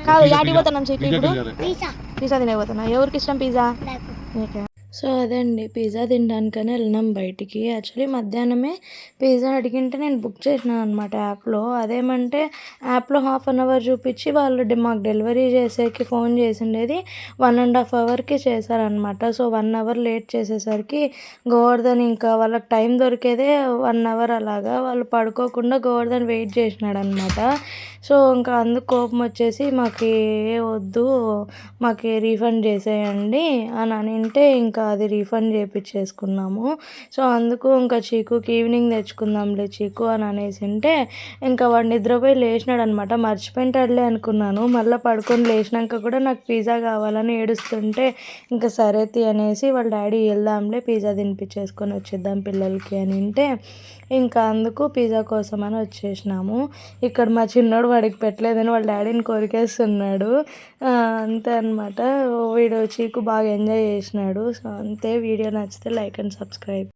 కాదు యాడికి పోతున్నాం చీకు ఇప్పుడు పిజ్జా తినకపోతున్నా. ఎవరికి ఇష్టం పిజ్జా? నీకే. సో అదండి పిజ్జా తినడానికని వెళ్ళినాం బయటికి. యాక్చువల్లీ మధ్యాహ్నమే పిజ్జా అడిగింటే నేను బుక్ చేసినాను అనమాట యాప్లో. అదేమంటే యాప్లో 1/2 అవర్ చూపించి వాళ్ళు మాకు డెలివరీ చేసేకి ఫోన్ చేసిండేది 1.5 అవర్కి చేశారనమాట. సో 1 అవర్ లేట్ చేసేసరికి గోవర్ధన్ ఇంకా వాళ్ళకి టైం దొరికేదే 1 అవర్ అలాగా. వాళ్ళు పడుకోకుండా గోవర్ధన్ వెయిట్ చేసినాడనమాట. సో ఇంకా అందుకు కోపం వచ్చేసి మాకు వద్దు, మాకు రీఫండ్ చేసేయండి అని అంటే ఇంకా అది రీఫండ్ చేయించేసుకున్నాము. సో అందుకు ఇంకా చీకుకి ఈవినింగ్ తెచ్చుకుందాంలే చీకు అని అనేసింటే ఇంకా వాడు నిద్రపోయి లేచినాడు అనమాట. మర్చిపోయింటాడులే అనుకున్నాను. మళ్ళీ పడుకొని లేచినాక కూడా నాకు పిజ్జా కావాలని ఏడుస్తుంటే ఇంకా సరే అనేసి వాళ్ళ డాడీ వెళ్దాంలే పిజ్జా తినిపించేసుకొని వచ్చేద్దాం పిల్లలకి అని అంటే ఇంకా అందుకు పిజ్జా కోసం అని వచ్చేసినాము. ఇక్కడ మా చిన్నోడు వాడికి పెట్టలేదని వాళ్ళ డాడీని కొరికేస్తున్నాడు. అంతే అనమాట. వీడు చీకు బాగా ఎంజాయ్ చేసినాడు. సో అంతే. వీడియో నచ్చితే లైక్ అండ్ సబ్స్క్రైబ్.